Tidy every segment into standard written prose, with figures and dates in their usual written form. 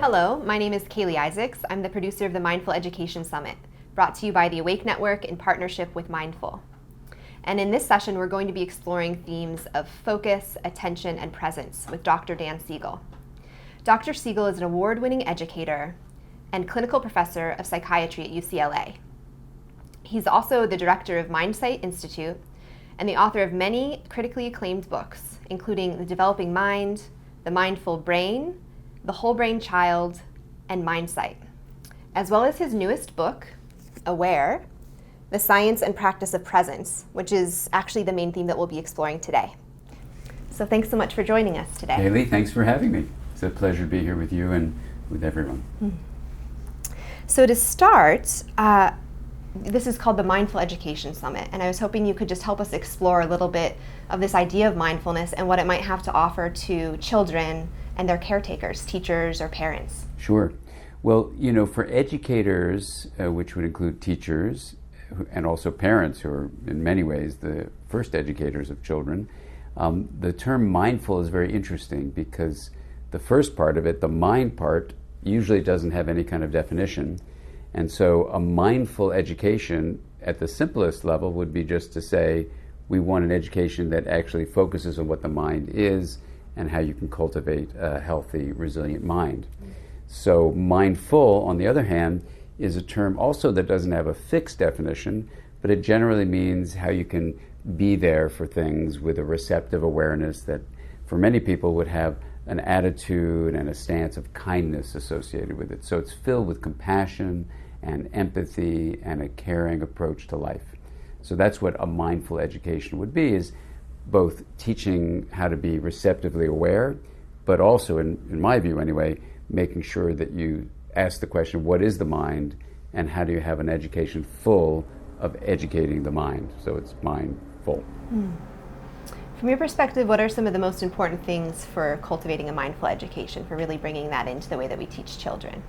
Hello, my name is Kaylee Isaacs. I'm the producer of the Mindful Education Summit, brought to you by the Awake Network in partnership with Mindful. And in this session, we're going to be exploring themes of focus, attention, and presence with Dr. Dan Siegel. Dr. Siegel is an award-winning educator and clinical professor of psychiatry at UCLA. He's also the director of Mindsight Institute and the author of many critically acclaimed books, including The Developing Mind, The Mindful Brain, The Whole Brain Child, and Mindsight, as well as his newest book, Aware, The Science and Practice of Presence, which is actually the main theme that we'll be exploring today. So thanks so much for joining us today. Haley, thanks for having me. It's a pleasure to be here with you and with everyone. So to start, this is called the Mindful Education Summit, and I was hoping you could just help us explore a little bit of this idea of mindfulness and what it might have to offer to children and their caretakers, teachers or parents. Sure. Well, for educators, which would include teachers and also parents who are in many ways the first educators of children, the term mindful is very interesting because the first part of it, the mind part, usually doesn't have any kind of definition. And so a mindful education at the simplest level would be just to say we want an education that actually focuses on what the mind is and how you can cultivate a healthy, resilient mind. So mindful, on the other hand, is a term also that doesn't have a fixed definition, but it generally means how you can be there for things with a receptive awareness that for many people would have an attitude and a stance of kindness associated with it. So it's filled with compassion and empathy and a caring approach to life. So that's what a mindful education would be, is both teaching how to be receptively aware, but also, in my view anyway, making sure that you ask the question, what is the mind, and how do you have an education full of educating the mind, so it's mindful. From your perspective, what are some of the most important things for cultivating a mindful education, for really bringing that into the way that we teach children?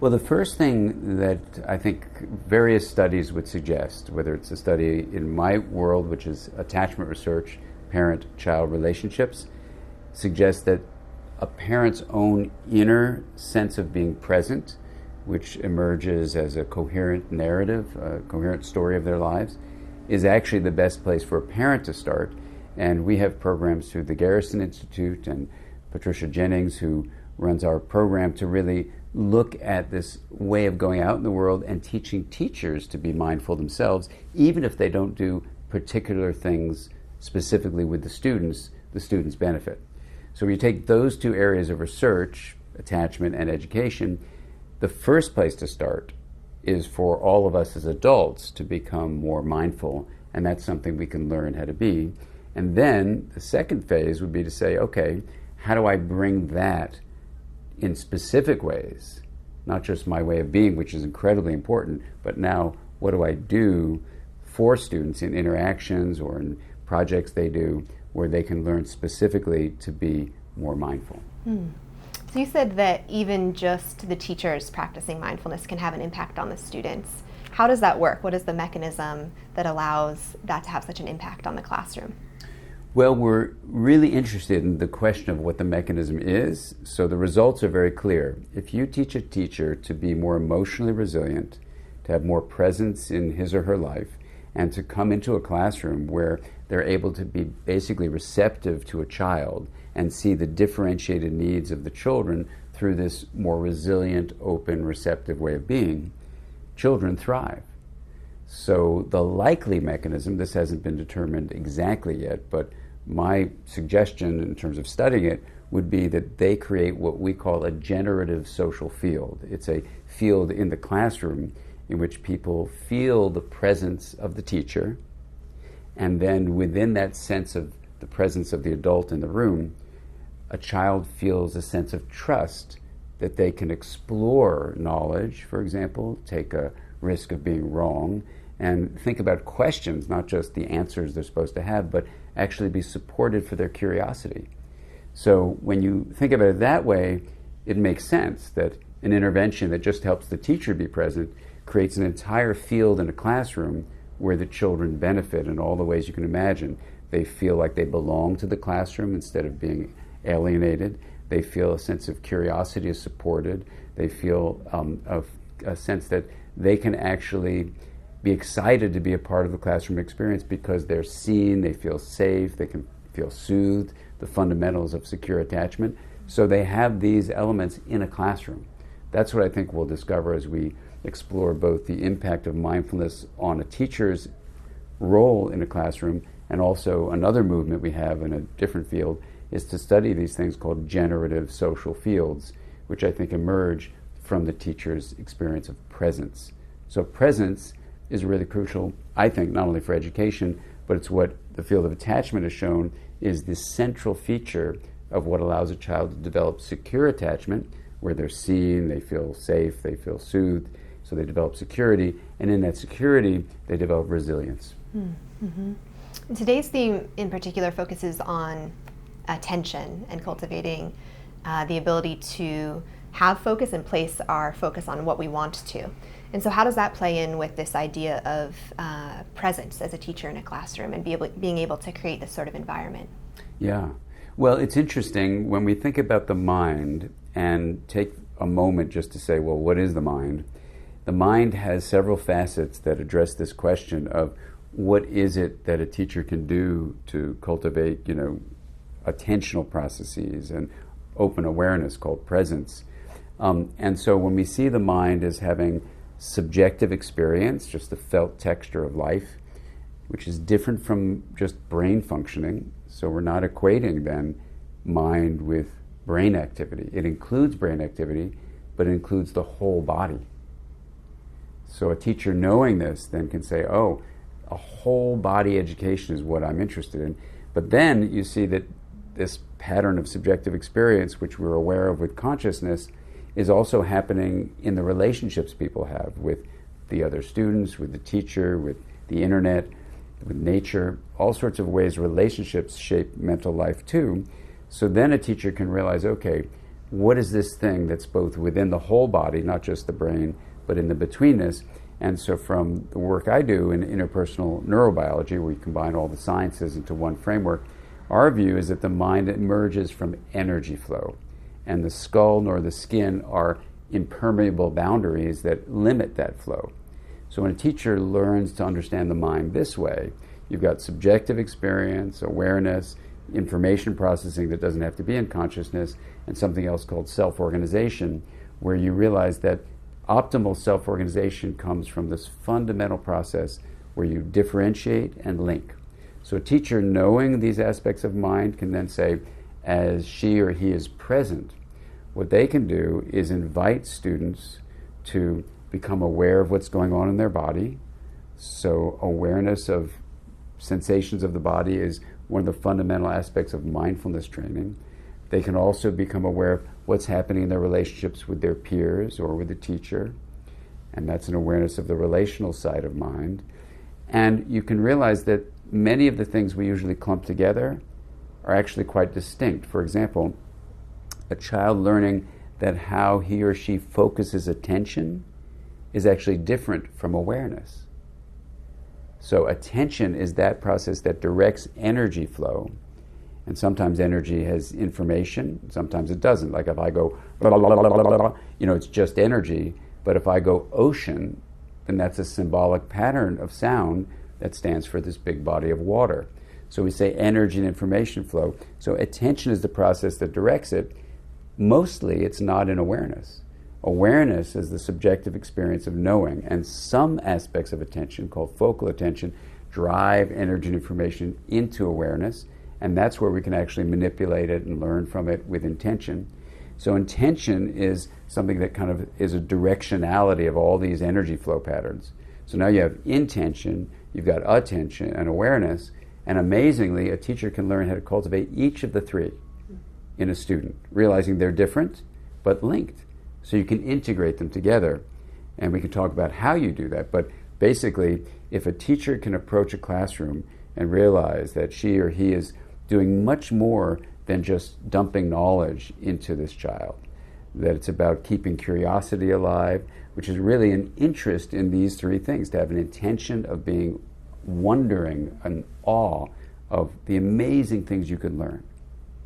Well, the first thing that I think various studies would suggest, whether it's a study in my world, which is attachment research, parent-child relationships, suggests that a parent's own inner sense of being present, which emerges as a coherent narrative, a coherent story of their lives, is actually the best place for a parent to start. And we have programs through the Garrison Institute and Patricia Jennings, who runs our program, to really look at this way of going out in the world and teaching teachers to be mindful themselves, even if they don't do particular things specifically with the students benefit. So when you take those two areas of research, attachment and education, the first place to start is for all of us as adults to become more mindful, and that's something we can learn how to be. And then the second phase would be to say, okay, how do I bring that in specific ways, not just my way of being, which is incredibly important, but now what do I do for students in interactions or in projects they do where they can learn specifically to be more mindful. So you said that even just the teachers practicing mindfulness can have an impact on the students. How does that work? What is the mechanism that allows that to have such an impact on the classroom? Well, we're really interested in the question of what the mechanism is, so the results are very clear. If you teach a teacher to be more emotionally resilient, to have more presence in his or her life, and to come into a classroom where they're able to be basically receptive to a child and see the differentiated needs of the children through this more resilient, open, receptive way of being, children thrive. So the likely mechanism, this hasn't been determined exactly yet, but my suggestion in terms of studying it would be that they create what we call a generative social field. It's a field in the classroom in which people feel the presence of the teacher, and then within that sense of the presence of the adult in the room, a child feels a sense of trust that they can explore knowledge, for example, take a risk of being wrong, and think about questions, not just the answers they're supposed to have, but actually be supported for their curiosity. So when you think about it that way, it makes sense that an intervention that just helps the teacher be present creates an entire field in a classroom where the children benefit in all the ways you can imagine. They feel like they belong to the classroom instead of being alienated. They feel a sense of curiosity is supported. They feel a sense that they can actually be excited to be a part of the classroom experience because they're seen, they feel safe, they can feel soothed, the fundamentals of secure attachment. So they have these elements in a classroom. That's what I think we'll discover as we explore both the impact of mindfulness on a teacher's role in a classroom, and also another movement we have in a different field is to study these things called generative social fields, which I think emerge from the teacher's experience of presence. So presence is really crucial, I think, not only for education, but it's what the field of attachment has shown is the central feature of what allows a child to develop secure attachment, where they're seen, they feel safe, they feel soothed, so they develop security, and in that security, they develop resilience. Mm-hmm. And today's theme in particular focuses on attention and cultivating the ability to have focus and place our focus on what we want to. And so how does that play in with this idea of presence as a teacher in a classroom and being able to create this sort of environment? Yeah. Well, it's interesting when we think about the mind and take a moment just to say, well, what is the mind? The mind has several facets that address this question of what is it that a teacher can do to cultivate, attentional processes and open awareness called presence. And so when we see the mind as having subjective experience, just the felt texture of life, which is different from just brain functioning. So we're not equating then mind with brain activity. It includes brain activity, but it includes the whole body. So a teacher knowing this then can say, oh, a whole body education is what I'm interested in. But then you see that this pattern of subjective experience, which we're aware of with consciousness, is also happening in the relationships people have with the other students, with the teacher, with the internet, with nature, all sorts of ways relationships shape mental life too. So then a teacher can realize, okay, what is this thing that's both within the whole body, not just the brain, but in the betweenness? And so from the work I do in interpersonal neurobiology, where we combine all the sciences into one framework, our view is that the mind emerges from energy flow, and the skull nor the skin are impermeable boundaries that limit that flow. So when a teacher learns to understand the mind this way, you've got subjective experience, awareness, information processing that doesn't have to be in consciousness, and something else called self-organization, where you realize that optimal self-organization comes from this fundamental process where you differentiate and link. So a teacher knowing these aspects of mind can then say, as she or he is present, what they can do is invite students to become aware of what's going on in their body. So awareness of sensations of the body is one of the fundamental aspects of mindfulness training. They can also become aware of what's happening in their relationships with their peers or with the teacher, and that's an awareness of the relational side of mind. And you can realize that many of the things we usually clump together are actually quite distinct. For example, a child learning that how he or she focuses attention is actually different from awareness. So attention is that process that directs energy flow. And sometimes energy has information, sometimes it doesn't. Like if I go, blah, blah, blah, blah, blah, blah, it's just energy. But if I go ocean, then that's a symbolic pattern of sound that stands for this big body of water. So we say energy and information flow. So attention is the process that directs it. Mostly it's not in awareness. Awareness is the subjective experience of knowing, and some aspects of attention, called focal attention, drive energy and information into awareness, and that's where we can actually manipulate it and learn from it with intention. So intention is something that kind of is a directionality of all these energy flow patterns. So now you have intention, you've got attention and awareness, and amazingly, a teacher can learn how to cultivate each of the three in a student, realizing they're different but linked. So you can integrate them together, and we can talk about how you do that. But basically, if a teacher can approach a classroom and realize that she or he is doing much more than just dumping knowledge into this child, that it's about keeping curiosity alive, which is really an interest in these three things, to have an intention of being wondering and awe of the amazing things you could learn.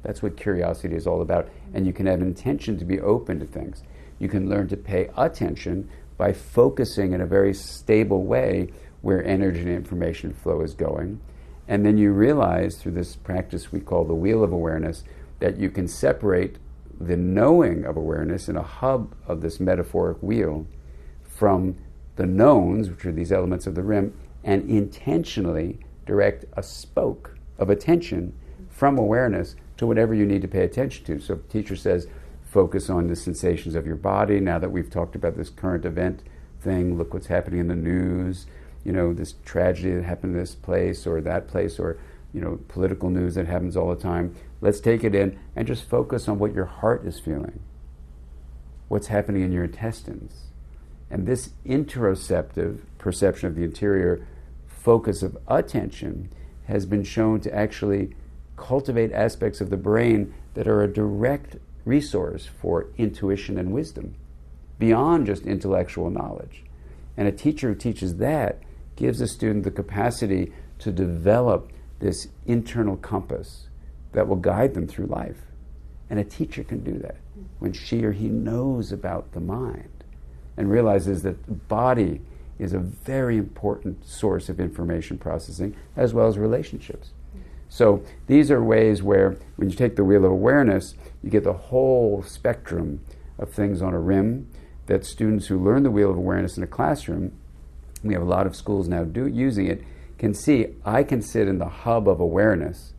That's what curiosity is all about. And you can have intention to be open to things. You can learn to pay attention by focusing in a very stable way where energy and information flow is going. And then you realize through this practice we call the wheel of awareness that you can separate the knowing of awareness in a hub of this metaphoric wheel from the knowns, which are these elements of the rim, and intentionally direct a spoke of attention from awareness to whatever you need to pay attention to. So if the teacher says, focus on the sensations of your body, now that we've talked about this current event thing, look what's happening in the news, this tragedy that happened in this place or that place, or political news that happens all the time. Let's take it in and just focus on what your heart is feeling, what's happening in your intestines. And this interoceptive perception of the interior focus of attention has been shown to actually cultivate aspects of the brain that are a direct resource for intuition and wisdom, beyond just intellectual knowledge. And a teacher who teaches that gives a student the capacity to develop this internal compass that will guide them through life. And a teacher can do that when she or he knows about the mind and realizes that the body is a very important source of information processing as well as relationships. So these are ways where when you take the wheel of awareness, you get the whole spectrum of things on a rim that students who learn the wheel of awareness in a classroom, we have a lot of schools now using it, can see I can sit in the hub of awareness,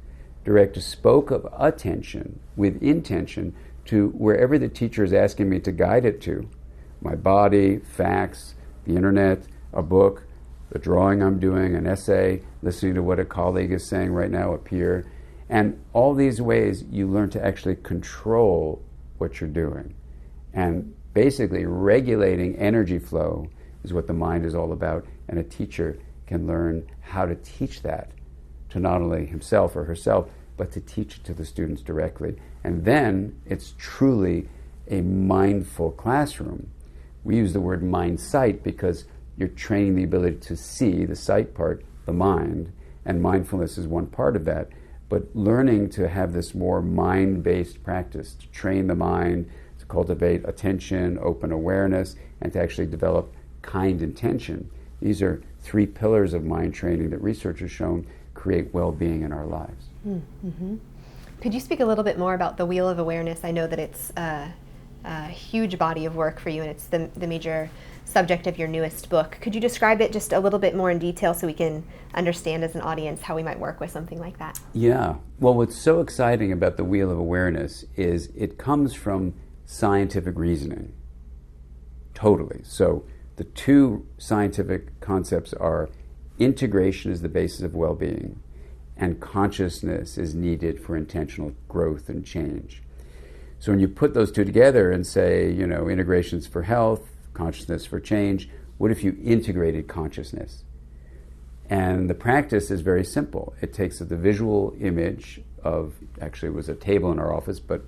direct a spoke of attention with intention to wherever the teacher is asking me to guide it to. My body, facts, the internet, a book, the drawing I'm doing, an essay, listening to what a colleague is saying right now, a peer. And all these ways you learn to actually control what you're doing. And basically regulating energy flow is what the mind is all about. And a teacher can learn how to teach that to not only himself or herself, but to teach it to the students directly. And then it's truly a mindful classroom. We use the word Mindsight because you're training the ability to see, the sight part, the mind, and mindfulness is one part of that. But learning to have this more mind-based practice, to train the mind, to cultivate attention, open awareness, and to actually develop kind intention. These are 3 pillars of mind training that research has shown create well-being in our lives. Mm-hmm. Could you speak a little bit more about the Wheel of Awareness? I know that it's a huge body of work for you, and it's the major subject of your newest book. Could you describe it just a little bit more in detail so we can understand as an audience how we might work with something like that? Yeah. Well, what's so exciting about the Wheel of Awareness is it comes from scientific reasoning. Totally. So the 2 scientific concepts are integration is the basis of well-being, and consciousness is needed for intentional growth and change. So when you put those 2 together and say, integration's for health, consciousness for change, what if you integrated consciousness? And the practice is very simple. It takes the visual image of, actually it was a table in our office, but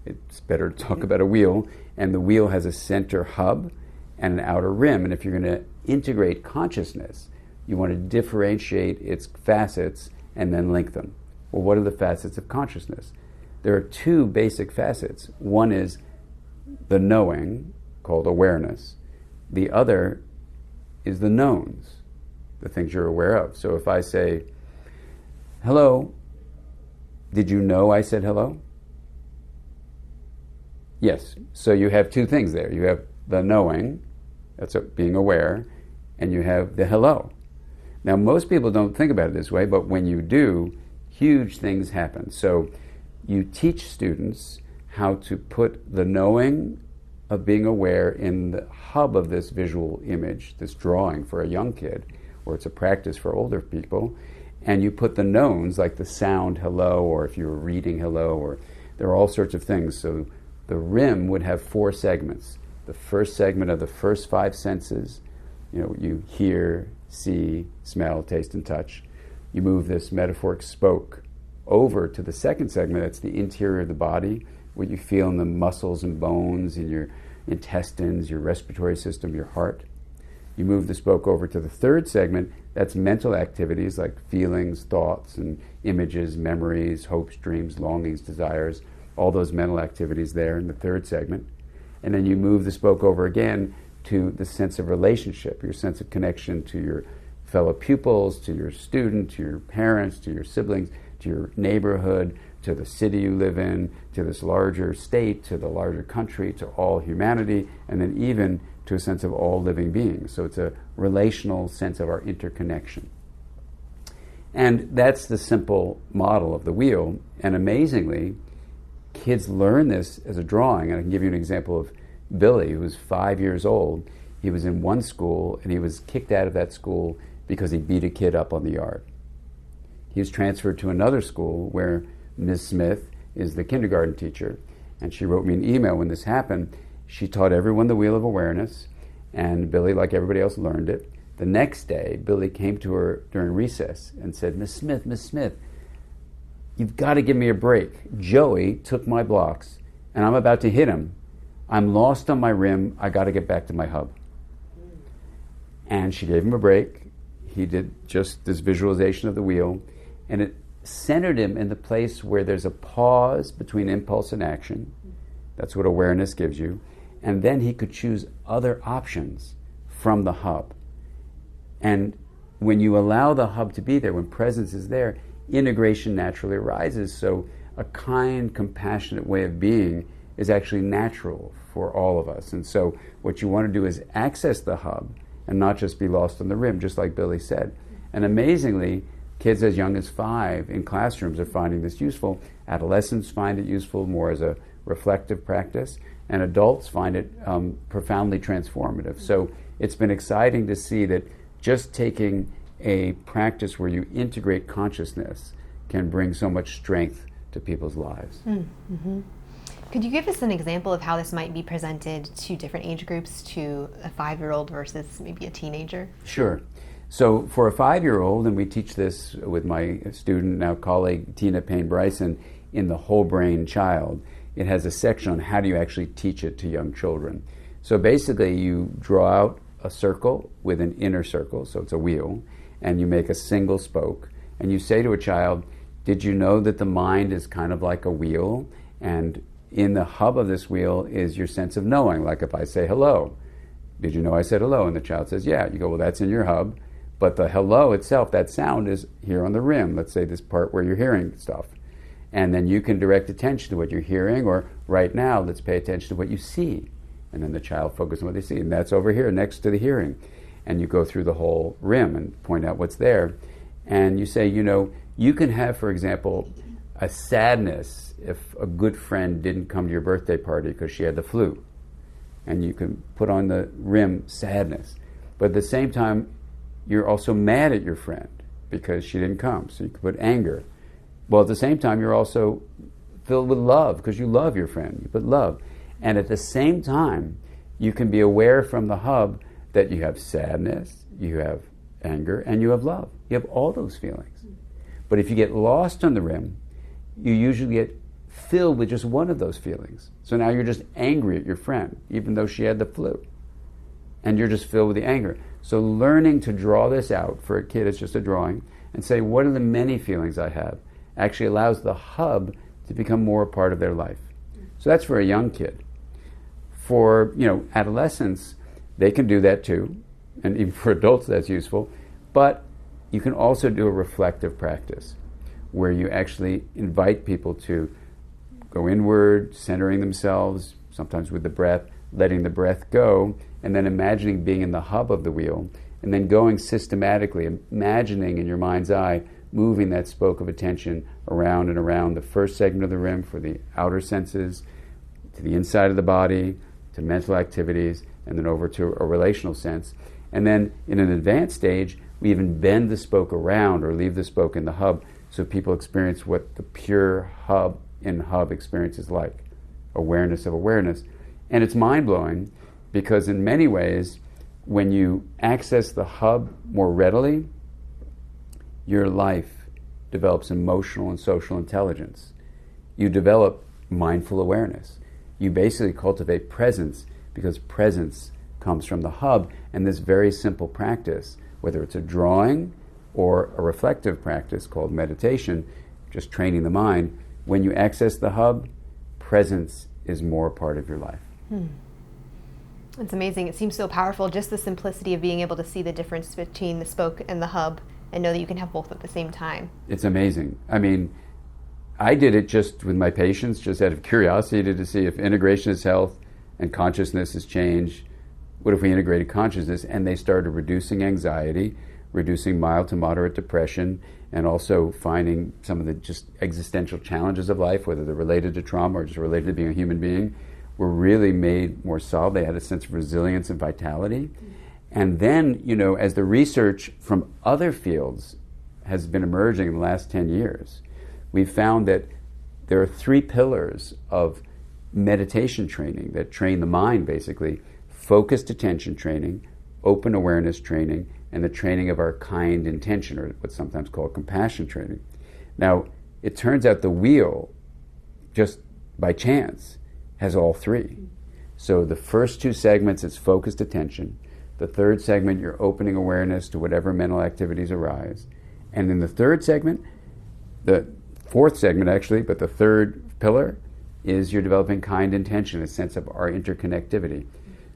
it's better to talk about a wheel, and the wheel has a center hub and an outer rim. And if you're going to integrate consciousness, you want to differentiate its facets and then link them. Well, what are the facets of consciousness? There are 2 basic facets. One is the knowing, called awareness. The other is the knowns, the things you're aware of. So if I say, hello, did you know I said hello? Yes. So you have 2 things there. You have the knowing, that's being aware, and you have the hello. Now, most people don't think about it this way, but when you do, huge things happen. So you teach students how to put the knowing of being aware in the hub of this visual image, this drawing for a young kid, or it's a practice for older people, and you put the knowns, like the sound hello, or if you were reading hello, or there are all sorts of things. So the rim would have 4 segments. The first segment of the first 5 senses, you hear, see, smell, taste, and touch. You move this metaphoric spoke over to the second segment, that's the interior of the body, what you feel in the muscles and bones, in your intestines, your respiratory system, your heart. You move the spoke over to the third segment. That's mental activities like feelings, thoughts, and images, memories, hopes, dreams, longings, desires, all those mental activities there in the third segment. And then you move the spoke over again to the sense of relationship, your sense of connection to your fellow pupils, to your student, to your parents, to your siblings, to your neighborhood, to the city you live in, to this larger state, to the larger country, to all humanity, and then even to a sense of all living beings. So it's a relational sense of our interconnection. And that's the simple model of the wheel. And amazingly, kids learn this as a drawing. And I can give you an example of Billy, who was 5 years old. He was in one school, and he was kicked out of that school because he beat a kid up on the yard. He was transferred to another school where Ms. Smith is the kindergarten teacher. And she wrote me an email when this happened. She taught everyone the wheel of awareness, and Billy, like everybody else, learned it. The next day, Billy came to her during recess and said, Miss Smith, you've got to give me a break. Joey took my blocks, and I'm about to hit him. I'm lost on my rim. I got to get back to my hub. And she gave him a break. He did just this visualization of the wheel, and it centered him in the place where there's a pause between impulse and action. That's what awareness gives you. And then he could choose other options from the hub. And when you allow the hub to be there, when presence is there, integration naturally arises. So a kind, compassionate way of being is actually natural for all of us. And so what you want to do is access the hub and not just be lost on the rim, just like Billy said. And amazingly, kids as young as 5 in classrooms are finding this useful. Adolescents find it useful more as a reflective practice, and adults find it profoundly transformative. So it's been exciting to see that just taking a practice where you integrate consciousness can bring so much strength to people's lives. Mm-hmm. Could you give us an example of how this might be presented to different age groups, to a 5-year-old versus maybe a teenager? Sure. So for a 5-year-old, and we teach this with my student, now colleague, Tina Payne-Bryson, in the Whole Brain Child, it has a section on how do you actually teach it to young children. So basically you draw out a circle with an inner circle, so it's a wheel, and you make a single spoke, and you say to a child, did you know that the mind is kind of like a wheel? And in the hub of this wheel is your sense of knowing, like if I say hello, did you know I said hello? And the child says, yeah. You go, well, that's in your hub, but the hello itself, that sound is here on the rim, let's say this part where you're hearing stuff. And then you can direct attention to what you're hearing, or right now, let's pay attention to what you see. And then the child focuses on what they see, and that's over here next to the hearing. And you go through the whole rim and point out what's there. And you say, you know, you can have, for example, a sadness if a good friend didn't come to your birthday party because she had the flu. And you can put on the rim sadness. But at the same time, you're also mad at your friend because she didn't come. So you can put anger. Well, at the same time, you're also filled with love because you love your friend. You put love. And at the same time, you can be aware from the hub that you have sadness, you have anger, and you have love. You have all those feelings. But if you get lost on the rim, you usually get filled with just one of those feelings. So now you're just angry at your friend, even though she had the flu. And you're just filled with the anger. So learning to draw this out for a kid, it's just a drawing, and say, what are the many feelings I have, actually allows the hub to become more a part of their life. So that's for a young kid. For, adolescents, they can do that too. And even for adults, that's useful. But you can also do a reflective practice where you actually invite people to go inward, centering themselves, sometimes with the breath, letting the breath go, and then imagining being in the hub of the wheel, and then going systematically, imagining in your mind's eye, moving that spoke of attention around and around the first segment of the rim for the outer senses, to the inside of the body, to mental activities, and then over to a relational sense. And then in an advanced stage, we even bend the spoke around or leave the spoke in the hub so people experience what the pure hub in hub experience is like, awareness of awareness. And it's mind-blowing because in many ways, when you access the hub more readily, your life develops emotional and social intelligence. You develop mindful awareness. You basically cultivate presence because presence comes from the hub. And this very simple practice, whether it's a drawing or a reflective practice called meditation, just training the mind, when you access the hub, presence is more a part of your life. It's amazing. It seems so powerful, just the simplicity of being able to see the difference between the spoke and the hub and know that you can have both at the same time. It's amazing. I mean, I did it just with my patients, just out of curiosity to see if integration is health and consciousness is change. What if we integrated consciousness? And they started reducing anxiety, reducing mild to moderate depression, and also finding some of the just existential challenges of life, whether they're related to trauma or just related to being a human being, were really made more solid. They had a sense of resilience and vitality. And then, as the research from other fields has been emerging in the last 10 years, we've found that there are 3 pillars of meditation training that train the mind, basically: focused attention training, open awareness training, and the training of our kind intention, or what's sometimes called compassion training. Now, it turns out the wheel, just by chance, has all 3. So the first 2 segments, it's focused attention. The third segment, you're opening awareness to whatever mental activities arise. And in the third segment, the fourth segment actually, but the third pillar is you're developing kind intention, a sense of our interconnectivity.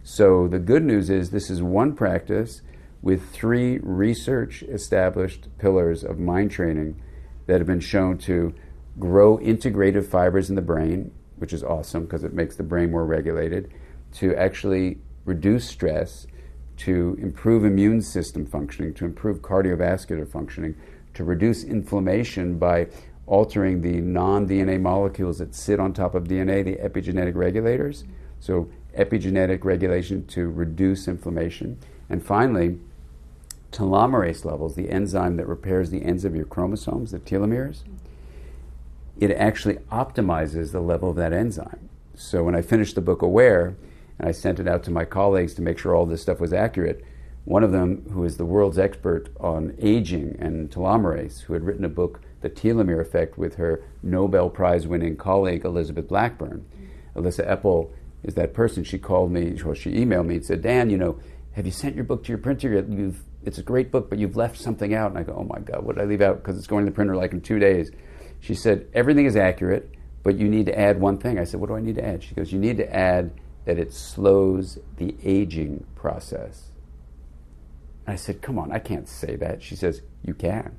So the good news is this is one practice with 3 research-established pillars of mind training that have been shown to grow integrative fibers in the brain, which is awesome because it makes the brain more regulated, to actually reduce stress, to improve immune system functioning, to improve cardiovascular functioning, to reduce inflammation by altering the non-DNA molecules that sit on top of DNA, the epigenetic regulators. So epigenetic regulation to reduce inflammation. And finally, telomerase levels, the enzyme that repairs the ends of your chromosomes, the telomeres, it actually optimizes the level of that enzyme. So when I finished the book Aware, and I sent it out to my colleagues to make sure all this stuff was accurate, one of them, who is the world's expert on aging and telomerase, who had written a book, The Telomere Effect, with her Nobel Prize-winning colleague, Elizabeth Blackburn. Alyssa Epple is that person. She called me, or she emailed me and said, Dan, have you sent your book to your printer yet? It's a great book, but you've left something out. And I go, oh my God, what did I leave out? Because it's going to the printer like in 2 days. She said, everything is accurate, but you need to add one thing. I said, what do I need to add? She goes, you need to add that it slows the aging process. I said, come on, I can't say that. She says, you can.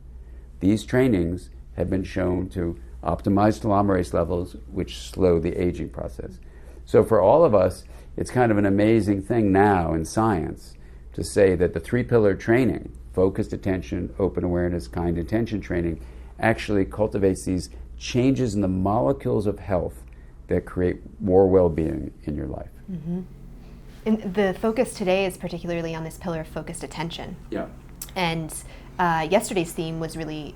These trainings have been shown to optimize telomerase levels, which slow the aging process. So for all of us, it's kind of an amazing thing now in science to say that the 3-pillar training, focused attention, open awareness, kind intention training, actually cultivates these changes in the molecules of health that create more well-being in your life. Mm-hmm. And the focus today is particularly on this pillar of focused attention. Yeah. And yesterday's theme was really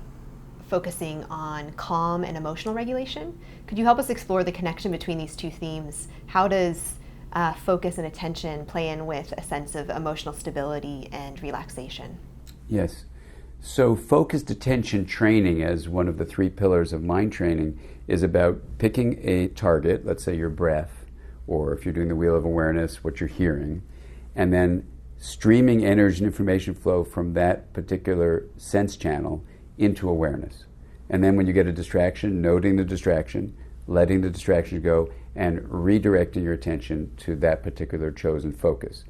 focusing on calm and emotional regulation. Could you help us explore the connection between these 2 themes? How does focus and attention play in with a sense of emotional stability and relaxation? Yes. So focused attention training, as one of the 3 pillars of mind training, is about picking a target, let's say your breath, or if you're doing the wheel of awareness, what you're hearing, and then streaming energy and information flow from that particular sense channel into awareness. And then when you get a distraction, noting the distraction, letting the distraction go, and redirecting your attention to that particular chosen focus.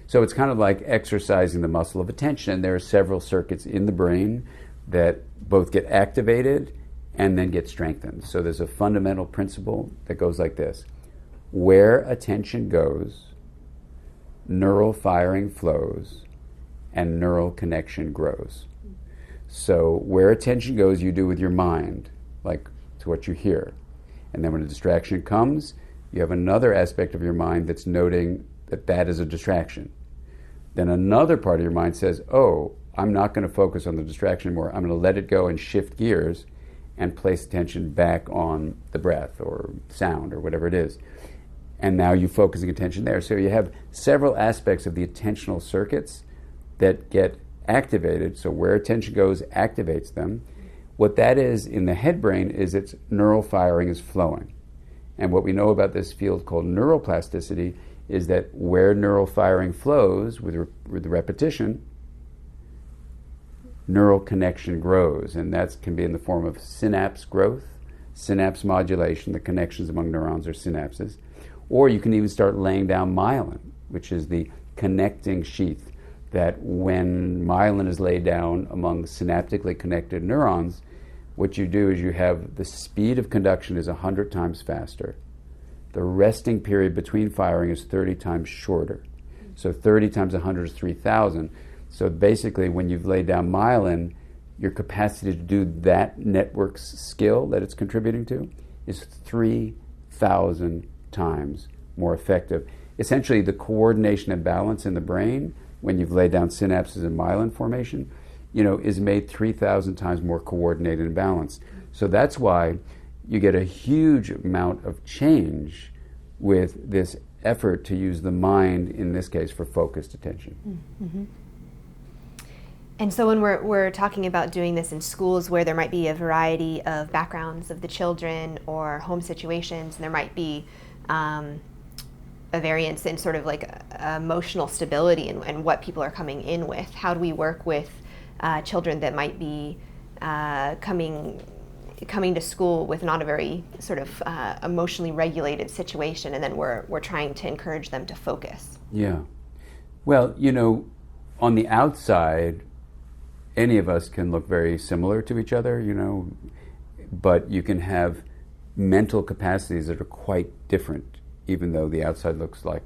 So it's kind of like exercising the muscle of attention. There are several circuits in the brain that both get activated and then get strengthened. So there's a fundamental principle that goes like this. Where attention goes, neural firing flows, and neural connection grows. So where attention goes, you do with your mind, like to what you hear. And then when a distraction comes, you have another aspect of your mind that's noting that that is a distraction. Then another part of your mind says, oh, I'm not going to focus on the distraction anymore. I'm going to let it go and shift gears and place attention back on the breath or sound or whatever it is. And now you're focusing attention there. So you have several aspects of the attentional circuits that get activated. So where attention goes activates them. What that is in the head brain is its neural firing is flowing. And what we know about this field called neuroplasticity is that where neural firing flows with the repetition, neural connection grows, and that can be in the form of synapse growth, synapse modulation, the connections among neurons or synapses, or you can even start laying down myelin, which is the connecting sheath that when myelin is laid down among synaptically connected neurons, what you do is you have the speed of conduction is 100 times faster. The resting period between firing is 30 times shorter. So 30 times 100 is 3,000. So basically, when you've laid down myelin, your capacity to do that network's skill that it's contributing to is 3,000 times more effective. Essentially, the coordination and balance in the brain, when you've laid down synapses and myelin formation, is made 3,000 times more coordinated and balanced. So that's why you get a huge amount of change with this effort to use the mind, in this case, for focused attention. Mm-hmm. And so when we're talking about doing this in schools where there might be a variety of backgrounds of the children or home situations, and there might be a variance in sort of like emotional stability and what people are coming in with, how do we work with children that might be coming to school with not a very sort of emotionally regulated situation, and then we're trying to encourage them to focus? Yeah. Well, on the outside, any of us can look very similar to each other, but you can have mental capacities that are quite different, even though the outside looks like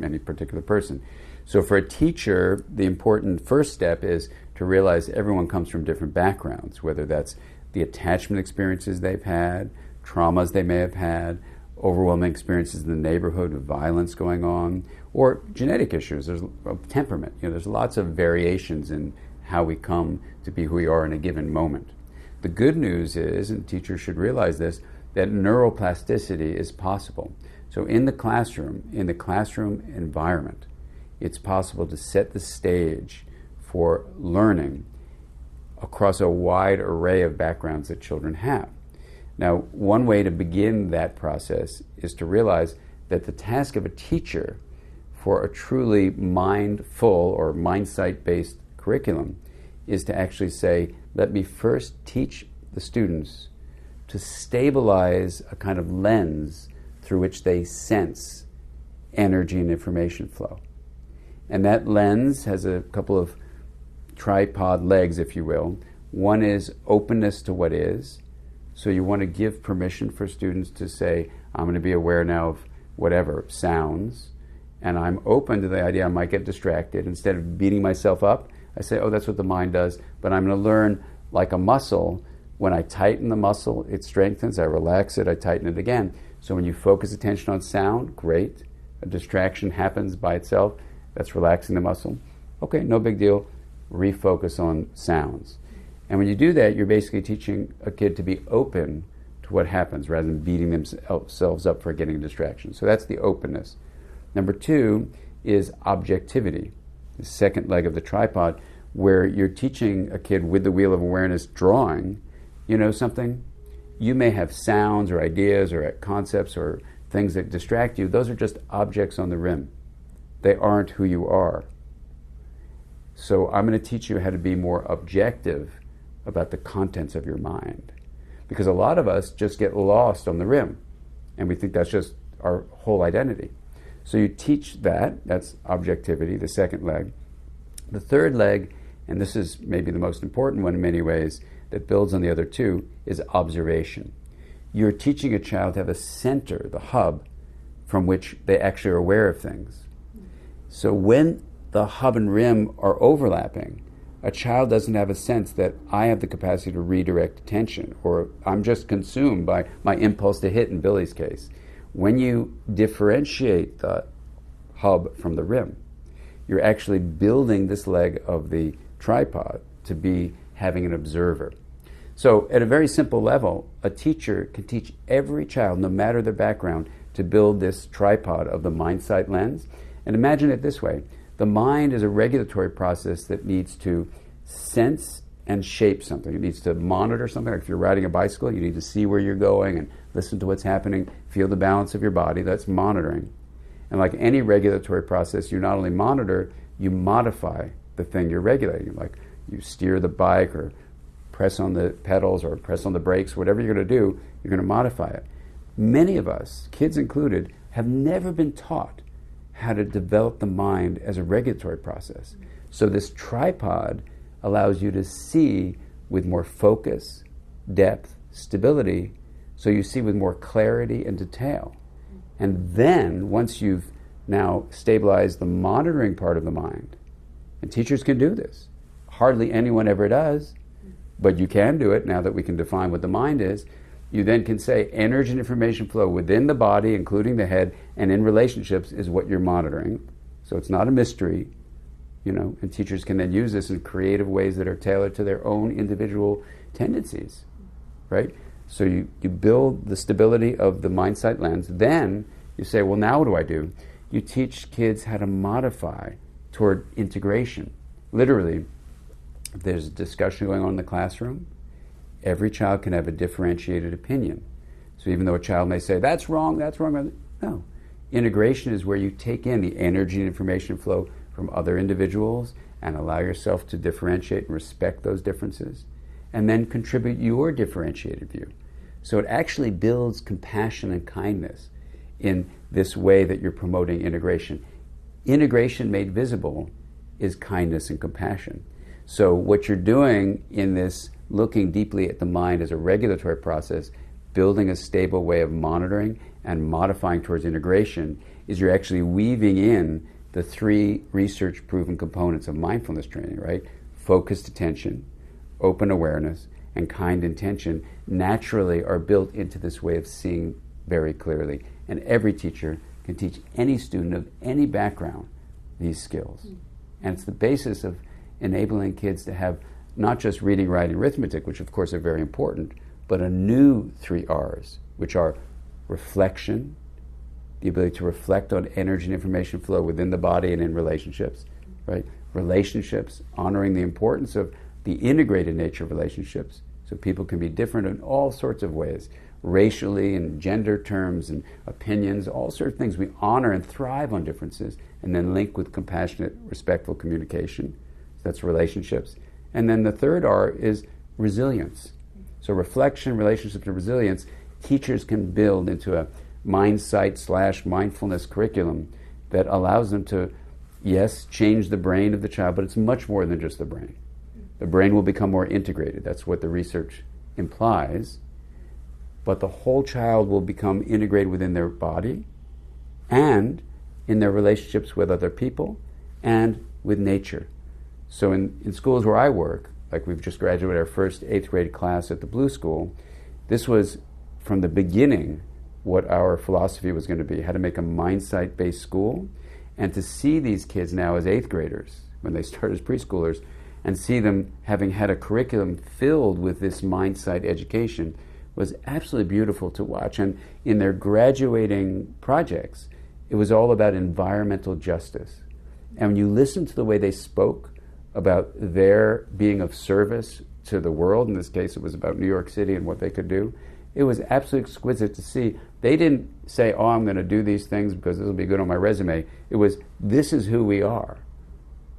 any particular person. So for a teacher, the important first step is to realize everyone comes from different backgrounds, whether that's the attachment experiences they've had, traumas they may have had, overwhelming experiences in the neighborhood with violence going on, or genetic issues. There's temperament. There's lots of variations in how we come to be who we are in a given moment. The good news is, and teachers should realize this, that neuroplasticity is possible. So in the classroom environment, it's possible to set the stage for learning across a wide array of backgrounds that children have. Now, one way to begin that process is to realize that the task of a teacher for a truly mindful or Mindsight-based curriculum is to actually say, let me first teach the students to stabilize a kind of lens through which they sense energy and information flow. And that lens has a couple of tripod legs, if you will. One is openness to what is. So you want to give permission for students to say, I'm going to be aware now of whatever sounds, and I'm open to the idea I might get distracted. Instead of beating myself up, I say, oh, that's what the mind does, but I'm going to learn like a muscle. When I tighten the muscle, it strengthens. I relax it, I tighten it again. So when you focus attention on sound, great. A distraction happens by itself. That's relaxing the muscle. Okay, no big deal. Refocus on sounds. And when you do that, you're basically teaching a kid to be open to what happens rather than beating themselves up for getting a distraction. So that's the openness. Number two is objectivity, the second leg of the tripod, where you're teaching a kid with the wheel of awareness drawing, something. You may have sounds or ideas or concepts or things that distract you. Those are just objects on the rim. They aren't who you are. So I'm going to teach you how to be more objective about the contents of your mind. Because a lot of us just get lost on the rim, and we think that's just our whole identity. So you teach that, that's objectivity, the second leg. The third leg, and this is maybe the most important one in many ways, that builds on the other two, is observation. You're teaching a child to have a center, the hub, from which they actually are aware of things. So when the hub and rim are overlapping, a child doesn't have a sense that I have the capacity to redirect attention, or I'm just consumed by my impulse to hit in Billy's case. When you differentiate the hub from the rim, you're actually building this leg of the tripod to be having an observer. So at a very simple level, a teacher can teach every child, no matter their background, to build this tripod of the Mindsight lens. And imagine it this way. The mind is a regulatory process that needs to sense and shape something. It needs to monitor something. Like if you're riding a bicycle, you need to see where you're going and listen to what's happening, feel the balance of your body. That's monitoring. And like any regulatory process, you not only monitor, you modify the thing you're regulating. Like you steer the bike or press on the pedals or press on the brakes, whatever you're going to do, you're going to modify it. Many of us, kids included, have never been taught how to develop the mind as a regulatory process. So this tripod allows you to see with more focus, depth, stability, so you see with more clarity and detail. And then, once you've now stabilized the monitoring part of the mind, and teachers can do this, hardly anyone ever does, but you can do it now that we can define what the mind is. You then can say energy and information flow within the body, including the head, and in relationships is what you're monitoring. So it's not a mystery, and teachers can then use this in creative ways that are tailored to their own individual tendencies, right? So you build the stability of the Mindsight lens. Then you say, well, now what do? You teach kids how to modify toward integration. Literally, if there's a discussion going on in the classroom, every child can have a differentiated opinion. So even though a child may say, that's wrong, no. Integration is where you take in the energy and information flow from other individuals and allow yourself to differentiate and respect those differences, and then contribute your differentiated view. So it actually builds compassion and kindness in this way that you're promoting integration. Integration made visible is kindness and compassion. So what you're doing in this looking deeply at the mind as a regulatory process, building a stable way of monitoring and modifying towards integration, is you're actually weaving in the 3 research-proven components of mindfulness training, right? Focused attention, open awareness, and kind intention naturally are built into this way of seeing very clearly. And every teacher can teach any student of any background these skills. And it's the basis of enabling kids to have not just reading, writing, arithmetic, which of course are very important, but a new 3 R's, which are reflection, the ability to reflect on energy and information flow within the body and in relationships, right? Relationships, honoring the importance of the integrated nature of relationships, so people can be different in all sorts of ways, racially and gender terms and opinions, all sorts of things. We honor and thrive on differences and then link with compassionate, respectful communication. So that's relationships. And then the 3rd R is resilience. So reflection, relationships, and resilience, teachers can build into a Mindsight/mindfulness curriculum that allows them to, yes, change the brain of the child, but it's much more than just the brain. The brain will become more integrated. That's what the research implies. But the whole child will become integrated within their body and in their relationships with other people and with nature. So in schools where I work, like we've just graduated our first 8th grade class at the Blue School, this was from the beginning what our philosophy was going to be, how to make a Mindsight-based school, and to see these kids now as 8th graders, when they start as preschoolers, and see them having had a curriculum filled with this Mindsight education was absolutely beautiful to watch. And in their graduating projects, it was all about environmental justice. And when you listen to the way they spoke about their being of service to the world, in this case it was about New York City and what they could do, it was absolutely exquisite to see. They didn't say, oh, I'm going to do these things because this will be good on my resume. It was, this is who we are.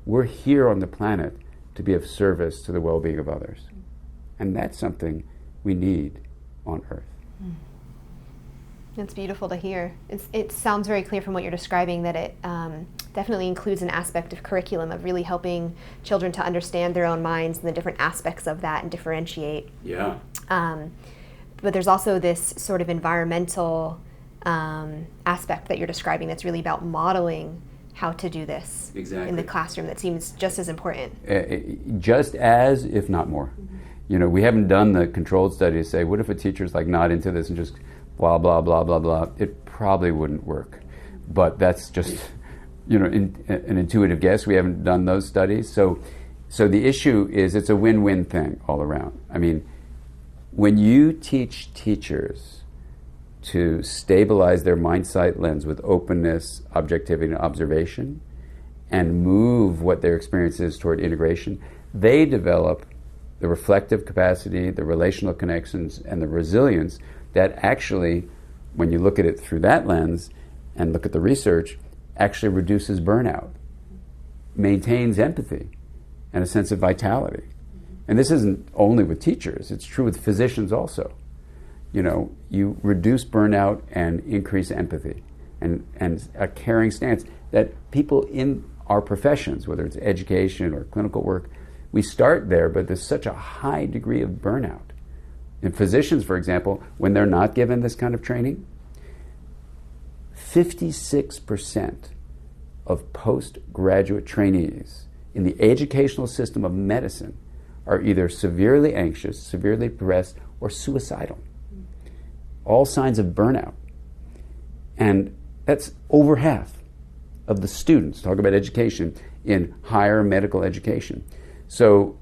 We're here on the planet to be of service to the well-being of others. And that's something we need on Earth. It's beautiful to hear. It sounds very clear from what you're describing that it definitely includes an aspect of curriculum of really helping children to understand their own minds and the different aspects of that and differentiate. Yeah. But there's also this sort of environmental aspect that you're describing that's really about modeling how to do this in the classroom that seems just as important. Just as, if not more. Mm-hmm. We haven't done the controlled study to say, what if a teacher's like not into this and just blah, blah, blah, blah, blah. It probably wouldn't work. But that's just, an intuitive guess. We haven't done those studies. So the issue is it's a win-win thing all around. I mean, when you teach teachers to stabilize their Mindsight lens with openness, objectivity, and observation, and move what their experience is toward integration, they develop the reflective capacity, the relational connections, and the resilience that actually, when you look at it through that lens, and look at the research, actually reduces burnout, maintains empathy, and a sense of vitality. And this isn't only with teachers, it's true with physicians also. You know, you reduce burnout and increase empathy and a caring stance that people in our professions, whether it's education or clinical work, we start there, but there's such a high degree of burnout. In physicians, for example, when they're not given this kind of training, 56% of postgraduate trainees in the educational system of medicine are either severely anxious, severely depressed, or suicidal. All signs of burnout. And that's over half of the students, talk about education, in higher medical education. So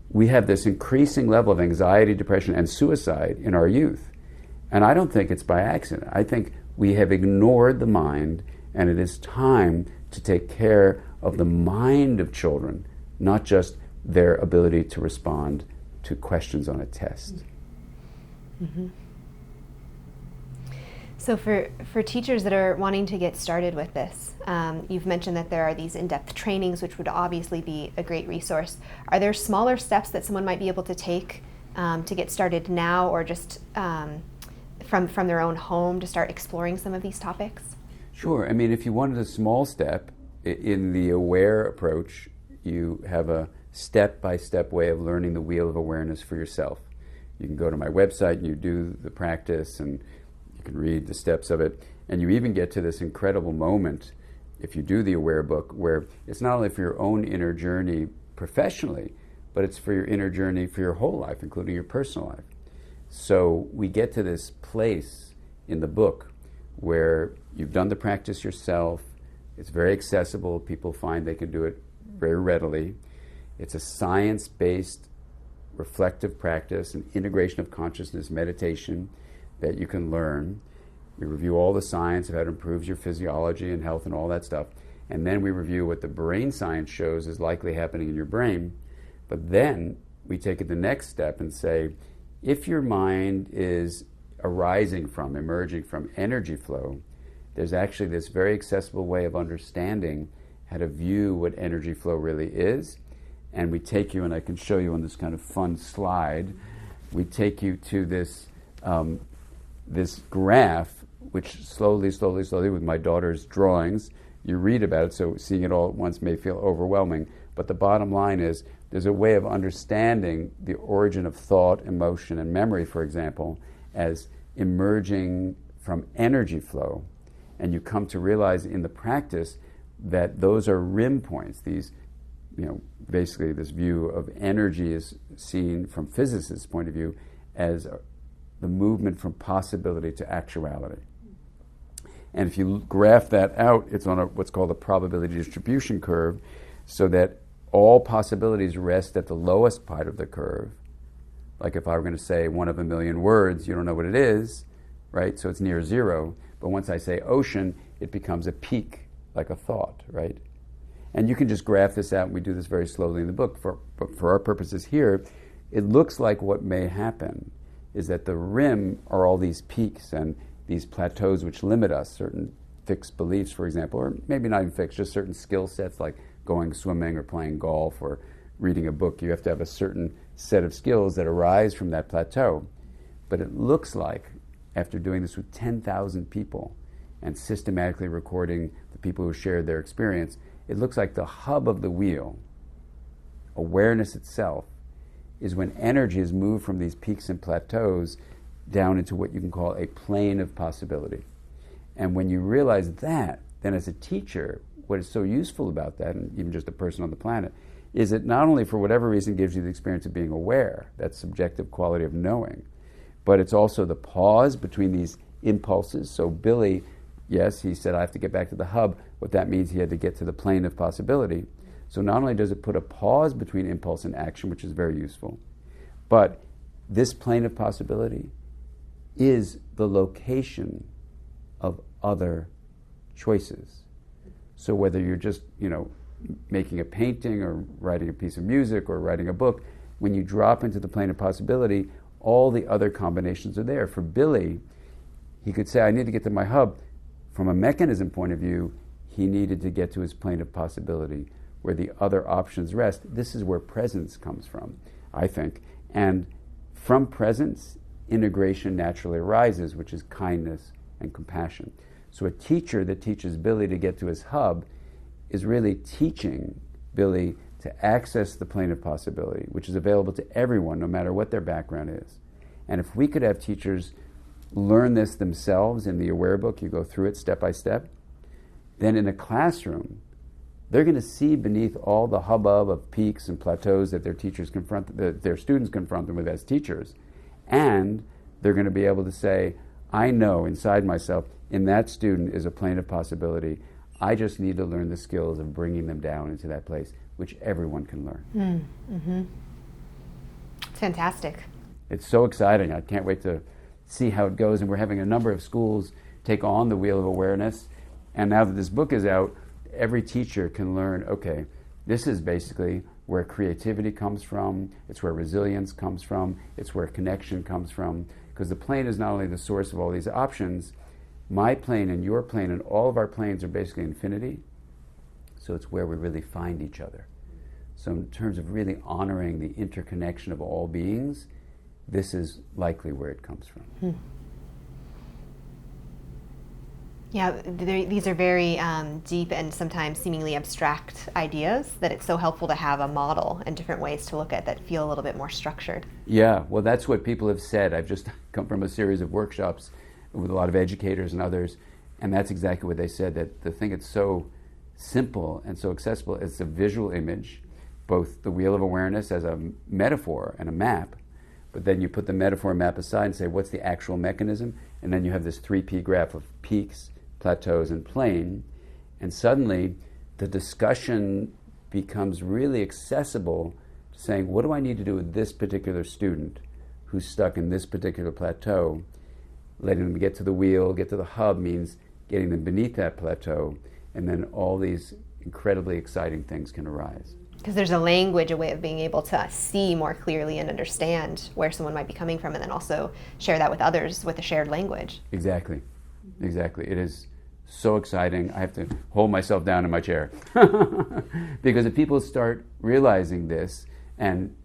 we have this increasing level of anxiety, depression, and suicide in our youth. And I don't think it's by accident. I think we have ignored the mind, and it is time to take care of the mind of children, not just their ability to respond to questions on a test. Mm-hmm. So for teachers that are wanting to get started with this, you've mentioned that there are these in-depth trainings, which would obviously be a great resource. Are there smaller steps that someone might be able to take to get started now, or just from their own home to start exploring some of these topics? Sure. I mean, if you wanted a small step in the aware approach, you have a step-by-step way of learning the wheel of awareness for yourself. You can go to my website and you do the practice, and you can read the steps of it, and you even get to this incredible moment if you do the Aware book, where it's not only for your own inner journey professionally, but it's for your inner journey for your whole life, including your personal life. So we get to this place in the book where you've done the practice yourself. It's very accessible. People find they can do it very readily. It's a science-based reflective practice, an integration of consciousness meditation that you can learn. We review all the science of how it improves your physiology and health and all that stuff. And then we review what the brain science shows is likely happening in your brain. But then we take it the next step and say, if your mind is emerging from energy flow, there's actually this very accessible way of understanding how to view what energy flow really is. And we take you, and I can show you on this kind of fun slide, we take you to this this graph, which slowly, with my daughter's drawings, you read about it, so seeing it all at once may feel overwhelming. But the bottom line is, there's a way of understanding the origin of thought, emotion, and memory, for example, as emerging from energy flow. And you come to realize in the practice that those are rim points. These, basically this view of energy is seen from physicists' point of view as the movement from possibility to actuality. And if you graph that out, it's on what's called a probability distribution curve, so that all possibilities rest at the lowest part of the curve. Like if I were going to say one of a million words, you don't know what it is, right? So it's near zero. But once I say ocean, it becomes a peak, like a thought, right? And you can just graph this out, and we do this very slowly in the book. But for our purposes here, it looks like what may happen is that the rim are all these peaks and these plateaus which limit us, certain fixed beliefs, for example, or maybe not even fixed, just certain skill sets like going swimming or playing golf or reading a book. You have to have a certain set of skills that arise from that plateau. But it looks like, after doing this with 10,000 people and systematically recording the people who shared their experience, it looks like the hub of the wheel, awareness itself, is when energy is moved from these peaks and plateaus down into what you can call a plane of possibility. And when you realize that, then as a teacher, what is so useful about that, and even just a person on the planet, is it not only for whatever reason gives you the experience of being aware, that subjective quality of knowing, but it's also the pause between these impulses. So Billy, yes, he said, I have to get back to the hub. What that means, he had to get to the plane of possibility. So not only does it put a pause between impulse and action, which is very useful, but this plane of possibility is the location of other choices. So whether you're just, making a painting or writing a piece of music or writing a book, when you drop into the plane of possibility, all the other combinations are there. For Billy, he could say, I need to get to my hub. From a mechanism point of view, he needed to get to his plane of possibility where the other options rest. This is where presence comes from, I think. And from presence, integration naturally arises, which is kindness and compassion. So a teacher that teaches Billy to get to his hub is really teaching Billy to access the plane of possibility, which is available to everyone, no matter what their background is. And if we could have teachers learn this themselves in the Aware book, you go through it step by step, then in a classroom, they're going to see beneath all the hubbub of peaks and plateaus that their teachers confront, that their students confront them with as teachers, and they're going to be able to say, I know inside myself, in that student is a plane of possibility. I just need to learn the skills of bringing them down into that place, which everyone can learn. It's fantastic. It's so exciting. I can't wait to see how it goes. And we're having a number of schools take on the Wheel of Awareness. And now that this book is out, every teacher can learn, okay, this is basically where creativity comes from, it's where resilience comes from, it's where connection comes from. Because the plane is not only the source of all these options, my plane and your plane and all of our planes are basically infinity. So it's where we really find each other. So in terms of really honoring the interconnection of all beings, this is likely where it comes from. Yeah, these are very deep and sometimes seemingly abstract ideas that it's so helpful to have a model and different ways to look at that feel a little bit more structured. Yeah, well, that's what people have said. I've just come from a series of workshops with a lot of educators and others, and that's exactly what they said, that the thing that's so simple and so accessible is a visual image, both the Wheel of Awareness as a metaphor and a map, but then you put the metaphor and map aside and say, what's the actual mechanism? And then you have this 3P graph of peaks, plateaus, and plane, and suddenly the discussion becomes really accessible to saying, what do I need to do with this particular student who's stuck in this particular plateau? Letting them get to the wheel, get to the hub means getting them beneath that plateau, and then all these incredibly exciting things can arise. Because there's a language, a way of being able to see more clearly and understand where someone might be coming from, and then also share that with others with a shared language. Exactly. Exactly. It is so exciting. I have to hold myself down in my chair. Because if people start realizing this, and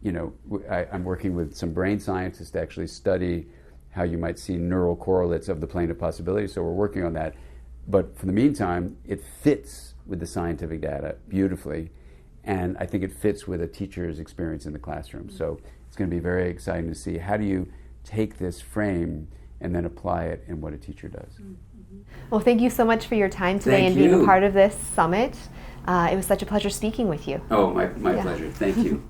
I'm working with some brain scientists to actually study how you might see neural correlates of the plane of possibility, so we're working on that. But for the meantime, it fits with the scientific data beautifully, and I think it fits with a teacher's experience in the classroom. So it's going to be very exciting to see how do you take this frame and then apply it in what a teacher does. Well, thank you so much for your time today and being a part of this summit. It was such a pleasure speaking with you. Oh, my pleasure. Thank you.